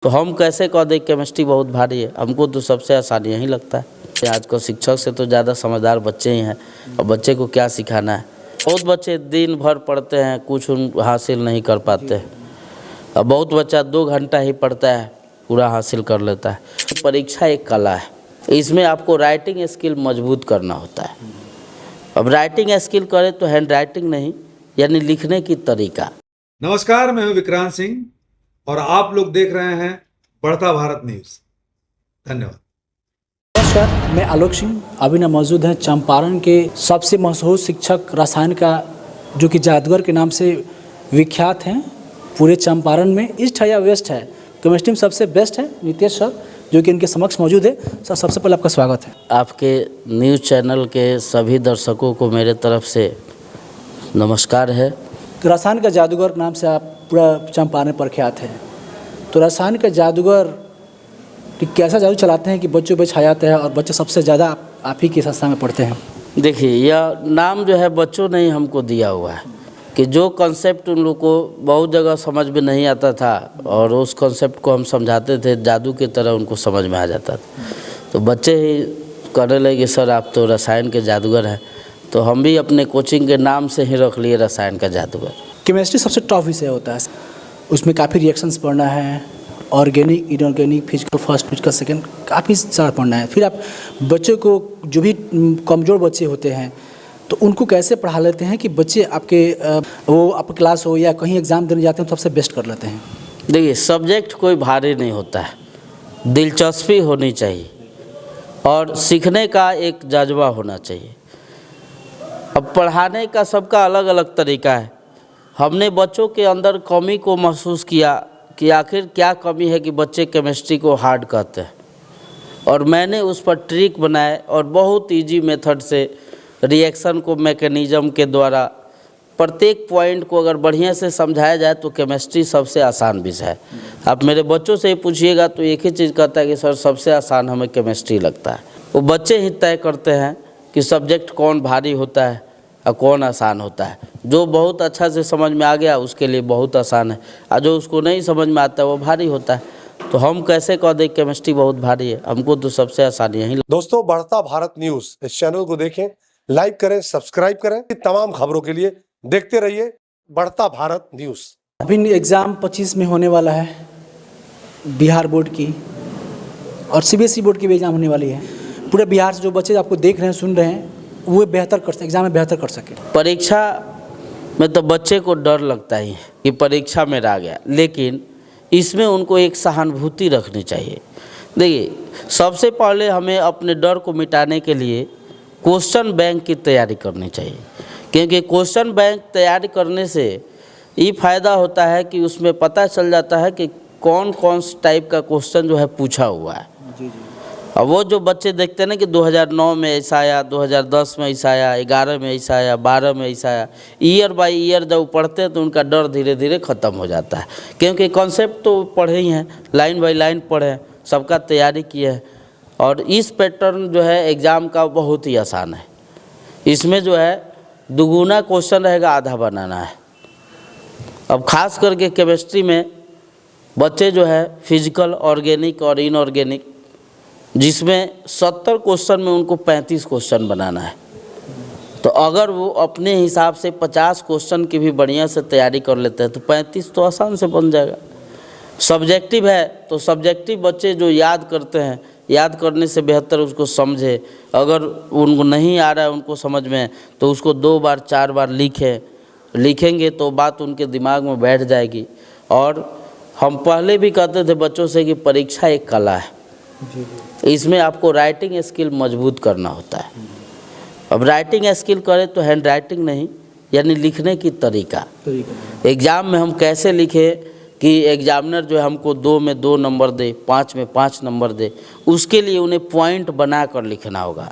तो हम कैसे कह दें केमिस्ट्री बहुत भारी है। हमको तो सबसे आसान यही लगता है। आज को शिक्षक से तो ज़्यादा समझदार बच्चे ही हैं, और बच्चे को क्या सिखाना है। बहुत बच्चे दिन भर पढ़ते हैं, कुछ हासिल नहीं कर पाते हैं, और बहुत बच्चा 2 घंटा ही पढ़ता है, पूरा हासिल कर लेता है। परीक्षा एक कला है, इसमें आपको राइटिंग स्किल मजबूत करना होता है। अब राइटिंग स्किल करें तो हैंड राइटिंग नहीं, यानी लिखने की तरीका। नमस्कार, मैं हूं विक्रांत सिंह और आप लोग देख रहे हैं बढ़ता भारत न्यूज। धन्यवाद। नमस्कार, मैं आलोक सिंह। अभी ना मौजूद हैं चंपारण के सबसे मशहूर शिक्षक रसायन का, जो कि जादूगर के नाम से विख्यात हैं पूरे चंपारण में। ईस्ट है या वेस्ट है, केमिस्ट्री में सबसे बेस्ट है नितेश सर, जो कि इनके समक्ष मौजूद है। सर, सबसे पहले आपका स्वागत है। आपके न्यूज़ चैनल के सभी दर्शकों को मेरे तरफ से नमस्कार है। रसायन का जादूगर के नाम से आप पूरा चंपारण में प्रख्यात है। तो रसायन का जादूगर कि कैसा जादू चलाते हैं कि बच्चों पे छा जाता है और बच्चे सबसे ज़्यादा आप ही की संस्था में पढ़ते हैं? देखिए, यह नाम जो है बच्चों ने ही हमको दिया हुआ है कि जो कॉन्सेप्ट उन लोग को बहुत जगह समझ में नहीं आता था, और उस कॉन्सेप्ट को हम समझाते थे, जादू की तरह उनको समझ में आ जाता था। तो बच्चे ही कहने लगे सर आप तो रसायन के जादूगर हैं। तो हम भी अपने कोचिंग के नाम से ही रख लिए रसायन का जादूगर। केमिस्ट्री सबसे टफ विषय होता है, उसमें काफ़ी रिएक्शंस पढ़ना है, organic, inorganic, physical first, physical second, काफ़ी सारा पढ़ना है। फिर आप बच्चों को, जो भी कमज़ोर बच्चे होते हैं, तो उनको कैसे पढ़ा लेते हैं कि बच्चे आपके वो आपकी क्लास हो या कहीं एग्ज़ाम देने जाते हैं तो सबसे बेस्ट कर लेते हैं? देखिए, सब्जेक्ट कोई भारी नहीं होता है, दिलचस्पी होनी चाहिए और सीखने का एक जज्बा होना चाहिए। अब पढ़ाने का सबका अलग अलग तरीका है। हमने बच्चों के अंदर कमी को महसूस किया कि आखिर क्या कमी है कि बच्चे केमिस्ट्री को हार्ड कहते हैं, और मैंने उस पर ट्रिक बनाए और बहुत इजी मेथड से रिएक्शन को मैकेनिज़्म के द्वारा प्रत्येक पॉइंट को अगर बढ़िया से समझाया जाए तो केमिस्ट्री सबसे आसान विषय है। आप मेरे बच्चों से ही पूछिएगा तो एक ही चीज़ कहता है कि सर सबसे आसान हमें केमिस्ट्री लगता है। वो बच्चे ही तय करते हैं कि सब्जेक्ट कौन भारी होता है और कौन आसान होता है। जो बहुत अच्छा से समझ में आ गया उसके लिए बहुत आसान है, और जो उसको नहीं समझ में आता है वो भारी होता है। तो हम कैसे कह दें केमिस्ट्री बहुत भारी है। हमको तो सबसे आसान यही। दोस्तों, बढ़ता भारत न्यूज इस चैनल को देखें, लाइक करें, सब्सक्राइब करें। तमाम खबरों के लिए देखते रहिए बढ़ता भारत न्यूज। अभी एग्ज़ाम 25 में होने वाला है, बिहार बोर्ड की और सीबीएसई बोर्ड की भी एग्ज़ाम होने वाली है। पूरे बिहार से जो बच्चे आपको देख रहे हैं, सुन रहे हैं, वो बेहतर कर सके, एग्ज़ाम में बेहतर कर सके। परीक्षा में तो बच्चे को डर लगता ही है कि परीक्षा में रह गया, लेकिन इसमें उनको एक सहानुभूति रखनी चाहिए। देखिए, सबसे पहले हमें अपने डर को मिटाने के लिए क्वेश्चन बैंक की तैयारी करनी चाहिए, क्योंकि क्वेश्चन बैंक तैयारी करने से ये फ़ायदा होता है कि उसमें पता चल जाता है कि कौन कौन टाइप का क्वेश्चन जो है पूछा हुआ है। और वो जो बच्चे देखते हैं ना कि 2009 में ऐसा आया, 2010 में ऐसा आया, 11 में ऐसा आया, 12 में ऐसा आया, ईयर बाय ईयर जब पढ़ते हैं तो उनका डर धीरे धीरे ख़त्म हो जाता है, क्योंकि कॉन्सेप्ट तो पढ़े ही हैं, लाइन बाय लाइन पढ़े हैं, सबका तैयारी किए हैं। और इस पैटर्न जो है एग्ज़ाम का बहुत ही आसान है। इसमें जो है दुगुना क्वेश्चन रहेगा, आधा बनाना है। अब खास करके केमिस्ट्री में बच्चे जो है फिजिकल, ऑर्गेनिक और इनऑर्गेनिक, जिसमें 70 क्वेश्चन में उनको 35 क्वेश्चन बनाना है। तो अगर वो अपने हिसाब से 50 क्वेश्चन की भी बढ़िया से तैयारी कर लेते हैं तो 35 तो आसान से बन जाएगा। सब्जेक्टिव है तो सब्जेक्टिव बच्चे जो याद करते हैं, याद करने से बेहतर उसको समझे। अगर उनको नहीं आ रहा है उनको समझ में, तो उसको 2 बार 4 बार लिखेंगे तो बात उनके दिमाग में बैठ जाएगी। और हम पहले भी कहते थे बच्चों से कि परीक्षा एक कला है, इसमें आपको राइटिंग स्किल मजबूत करना होता है। अब राइटिंग स्किल करें तो हैंड राइटिंग नहीं, यानी लिखने की तरीका। एग्ज़ाम में हम कैसे लिखें कि एग्जामिनर जो है हमको 2 में 2 नंबर दे, 5 में 5 नंबर दे, उसके लिए उन्हें पॉइंट बना कर लिखना होगा।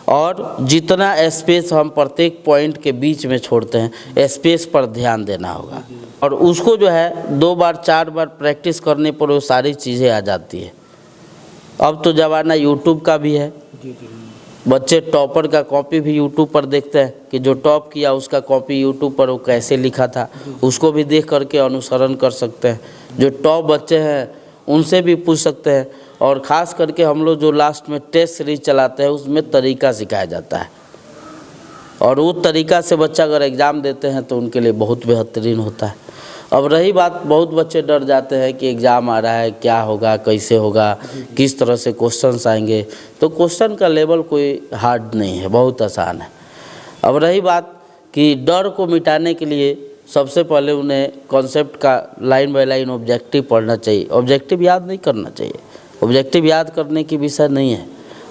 और जितना स्पेस हम प्रत्येक पॉइंट के बीच में छोड़ते हैं, स्पेस पर ध्यान देना होगा। और उसको जो है 2 बार 4 बार प्रैक्टिस करने पर वो सारी चीज़ें आ जाती है। अब तो ज़माना यूट्यूब का भी है, बच्चे टॉपर का कॉपी भी यूट्यूब पर देखते हैं कि जो टॉप किया उसका कॉपी यूट्यूब पर वो कैसे लिखा था, उसको भी देख करके अनुसरण कर सकते हैं। जो टॉप बच्चे हैं उनसे भी पूछ सकते हैं। और ख़ास करके हम लोग जो लास्ट में टेस्ट सीरीज चलाते हैं उसमें तरीका सिखाया जाता है, और वो तरीका से बच्चा अगर एग्ज़ाम देते हैं तो उनके लिए बहुत बेहतरीन होता है। अब रही बात, बहुत बच्चे डर जाते हैं कि एग्ज़ाम आ रहा है, क्या होगा, कैसे होगा, किस तरह से क्वेश्चंस आएंगे। तो क्वेश्चन का लेवल कोई हार्ड नहीं है, बहुत आसान है। अब रही बात कि डर को मिटाने के लिए सबसे पहले उन्हें कॉन्सेप्ट का लाइन बाय लाइन ऑब्जेक्टिव पढ़ना चाहिए। ऑब्जेक्टिव याद नहीं करना चाहिए, ऑब्जेक्टिव याद करने की विषय नहीं है।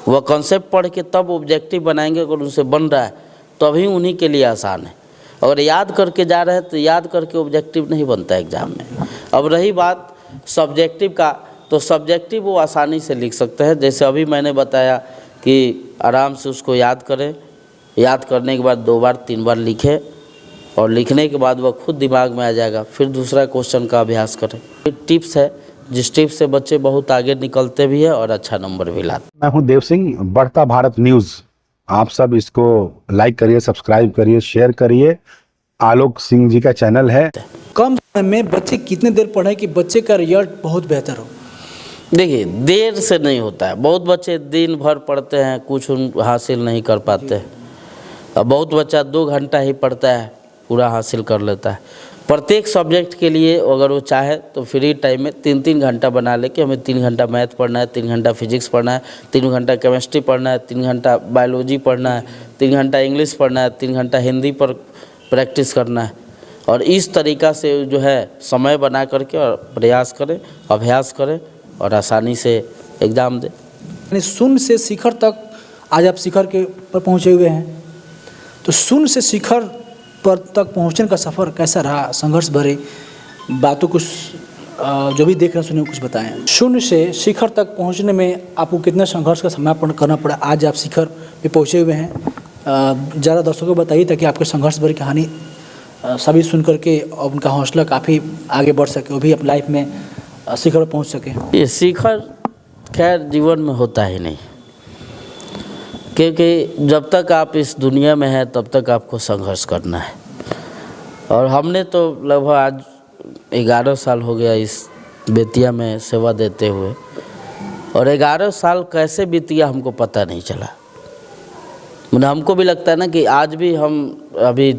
वह कॉन्सेप्ट पढ़ के तब ऑब्जेक्टिव बनाएंगे, अगर उनसे बन रहा है तो अभी उन्हीं के लिए आसान है। अगर याद करके जा रहे हैं तो याद करके ऑब्जेक्टिव नहीं बनता एग्ज़ाम में। अब रही बात सब्जेक्टिव का, तो सब्जेक्टिव वो आसानी से लिख सकते हैं। जैसे अभी मैंने बताया कि आराम से उसको याद करें, याद करने के बाद 2 बार 3 बार लिखें, और लिखने के बाद वह खुद दिमाग में आ जाएगा। फिर दूसरा क्वेश्चन का अभ्यास करें। टिप्स है जिस टिप्स से बच्चे बहुत आगे निकलते भी है और अच्छा नंबर भी लाते। मैं हूं देव सिंह, बढ़ता भारत न्यूज। आप सब इसको लाइक करिए, सब्सक्राइब करिए, शेयर करिए। आलोक सिंह जी का चैनल है। कम समय में बच्चे कितने देर पढ़ें कि बच्चे का रिजल्ट बहुत बेहतर हो? देखिए, देर से नहीं होता है। बहुत बच्चे दिन भर पढ़ते हैं, कुछ हासिल नहीं कर पाते हैं। अब बहुत बच्चा 2 घंटा ही पढ़ता है, पूरा हासिल कर लेता है। प्रत्येक सब्जेक्ट के लिए अगर वो चाहे तो फ्री टाइम में 3-3 घंटा बना ले कि हमें 3 घंटा मैथ पढ़ना है, 3 घंटा फिजिक्स पढ़ना है, 3 घंटा केमिस्ट्री पढ़ना है, 3 घंटा बायोलॉजी पढ़ना है, 3 घंटा इंग्लिश पढ़ना है, 3 घंटा हिंदी पर प्रैक्टिस करना है। और इस तरीक़ा से जो है समय बना करके और प्रयास करें, अभ्यास करें और आसानी से एग्ज़ाम दें। यानी शून्य से शिखर तक आज आप शिखर के पर पहुँचे हुए हैं, तो शून्य से शिखर पर तक पहुँचने का सफ़र कैसा रहा? संघर्ष भरे बातों कुछ जो भी देख रहे हैं सुने कुछ बताएं। शून्य से शिखर तक पहुँचने में आपको कितना संघर्ष का सामना करना पड़ा? आज आप शिखर पे पहुँचे हुए हैं, ज़्यादा दर्शकों को बताइए ताकि आपके संघर्ष भरी कहानी सभी सुन करके और उनका हौसला काफ़ी आगे बढ़ सके, वो भी अपनी लाइफ में शिखर पर पहुँच सके। ये शिखर खैर जीवन में होता ही नहीं, क्योंकि जब तक आप इस दुनिया में हैं तब तक आपको संघर्ष करना है। और हमने तो लगभग आज 11 साल हो गया इस बेतिया में सेवा देते हुए, और 11 साल कैसे बीतिया हमको पता नहीं चला। मतलब हमको भी लगता है ना कि आज भी हम अभी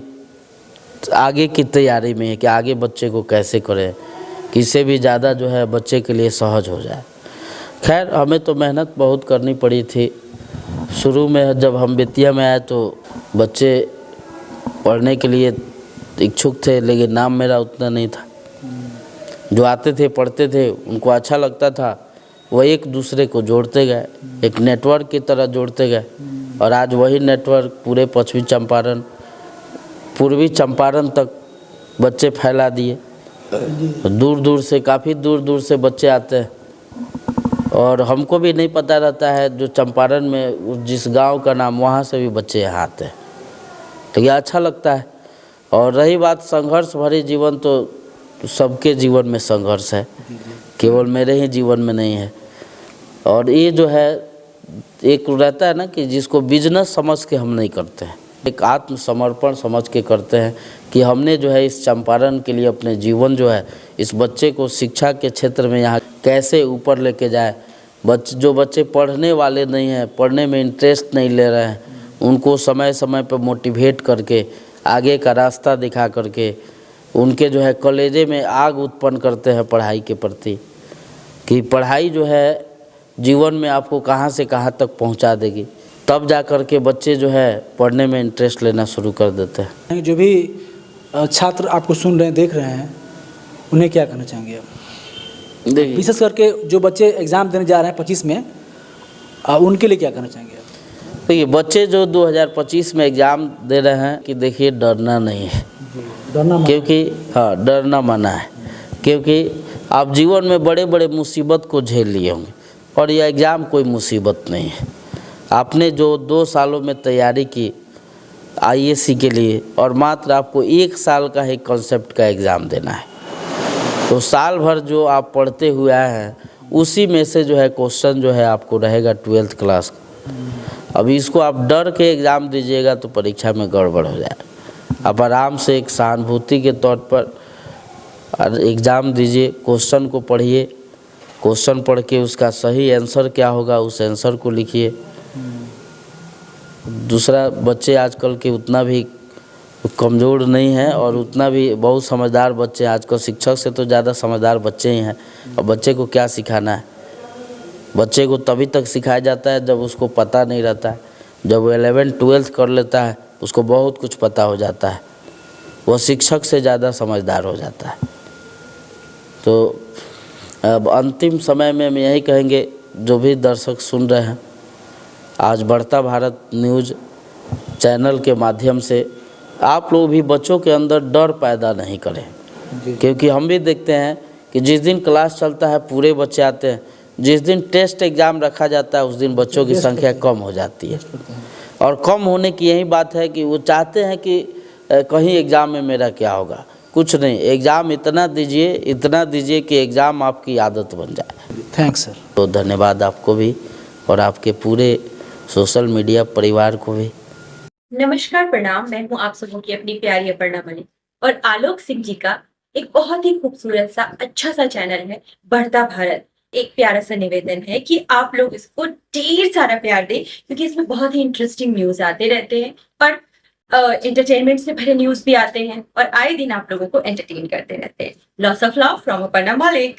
आगे की तैयारी में है कि आगे बच्चे को कैसे करें कि इससे भी ज़्यादा जो है बच्चे के लिए सहज हो जाए। खैर हमें तो मेहनत बहुत करनी पड़ी थी। शुरू में जब हम बेतिया में आए तो बच्चे पढ़ने के लिए इच्छुक थे, लेकिन नाम मेरा उतना नहीं था। जो आते थे पढ़ते थे उनको अच्छा लगता था, वह एक दूसरे को जोड़ते गए, एक नेटवर्क की तरह जोड़ते गए। और आज वही नेटवर्क पूरे पश्चिमी चंपारण, पूर्वी चंपारण तक बच्चे फैला दिए। दूर दूर से, काफ़ी दूर दूर से बच्चे आते हैं, और हमको भी नहीं पता रहता है जो चंपारण में जिस गांव का नाम, वहाँ से भी बच्चे यहाँ आते हैं। तो ये अच्छा लगता है। और रही बात संघर्ष भरे जीवन, तो सबके जीवन में संघर्ष है, केवल मेरे ही जीवन में नहीं है। और ये जो है एक रहता है ना कि जिसको बिजनेस समझ के हम नहीं करते हैं, एक आत्मसमर्पण समझ के करते हैं कि हमने जो है इस चंपारण के लिए अपने जीवन जो है, इस बच्चे को शिक्षा के क्षेत्र में यहाँ कैसे ऊपर लेके जाए। जो बच्चे पढ़ने वाले नहीं हैं, पढ़ने में इंटरेस्ट नहीं ले रहे हैं, उनको समय समय पर मोटिवेट करके, आगे का रास्ता दिखा करके, उनके जो है कॉलेजे में आग उत्पन्न करते हैं पढ़ाई के प्रति, कि पढ़ाई जो है जीवन में आपको कहाँ से कहाँ तक पहुँचा देगी। तब जा कर के बच्चे जो है पढ़ने में इंटरेस्ट लेना शुरू कर देते हैं। जो भी छात्र आपको सुन रहे हैं, देख रहे हैं, उन्हें क्या कहना चाहेंगे आप? देखिए, विशेष करके जो बच्चे एग्ज़ाम देने जा रहे हैं 25 में, उनके लिए क्या कहना चाहेंगे आप? देखिए बच्चे जो 2025 में एग्ज़ाम दे रहे हैं कि देखिए डरना नहीं है, क्योंकि हाँ डरना मना है, क्योंकि आप जीवन में बड़े बड़े मुसीबत को झेल लिए होंगे और यह एग्ज़ाम कोई मुसीबत नहीं है। आपने जो 2 सालों में तैयारी की IAC के लिए, और मात्र आपको 1 साल का ही कॉन्सेप्ट का एग्ज़ाम देना है, तो साल भर जो आप पढ़ते हुए आए हैं उसी में से जो है क्वेश्चन जो है आपको रहेगा 12th क्लास का। अभी इसको आप डर के एग्ज़ाम दीजिएगा तो परीक्षा में गड़बड़ हो जाएगा। आप आराम से एक सहानुभूति के तौर पर एग्ज़ाम दीजिए, क्वेश्चन को पढ़िए, क्वेश्चन पढ़ के उसका सही आंसर क्या होगा उस आंसर को लिखिए। दूसरा, बच्चे आजकल के उतना भी कमज़ोर नहीं हैं और उतना भी बहुत समझदार बच्चे हैं। आजकल शिक्षक से तो ज़्यादा समझदार बच्चे ही हैं। और बच्चे को क्या सिखाना है, बच्चे को तभी तक सिखाया जाता है जब उसको पता नहीं रहता है। जब वो 11th-12th कर लेता है उसको बहुत कुछ पता हो जाता है, वह शिक्षक से ज़्यादा समझदार हो जाता है। तो अब अंतिम समय में हम यही कहेंगे, जो भी दर्शक सुन रहे हैं, आज बढ़ता भारत न्यूज़ चैनल के माध्यम से आप लोग भी बच्चों के अंदर डर पैदा नहीं करें, क्योंकि हम भी देखते हैं कि जिस दिन क्लास चलता है पूरे बच्चे आते हैं, जिस दिन टेस्ट एग्ज़ाम रखा जाता है उस दिन बच्चों की संख्या कम हो जाती है। और कम होने की यही बात है कि वो चाहते हैं कि कहीं एग्ज़ाम में मेरा क्या होगा। कुछ नहीं, एग्ज़ाम इतना दीजिए कि एग्ज़ाम आपकी आदत बन जाए। Thanks sir. तो धन्यवाद आपको भी और आपके पूरे सोशल मीडिया परिवार को भी। नमस्कार, प्रणाम। मैं हूं आप सबों की अपनी प्यारी अपर्णा मलिक और आलोक सिंह जी का एक बहुत ही खूबसूरत सा अच्छा सा चैनल है बढ़ता भारत। एक प्यारा सा निवेदन है कि आप लोग इसको ढेर सारा प्यार दें, क्योंकि इसमें बहुत ही इंटरेस्टिंग न्यूज आते रहते हैं और एंटरटेनमेंट से भरे न्यूज भी आते हैं और आए दिन आप लोगों को एंटरटेन करते रहते हैं। Loss of love from Aparna Malik.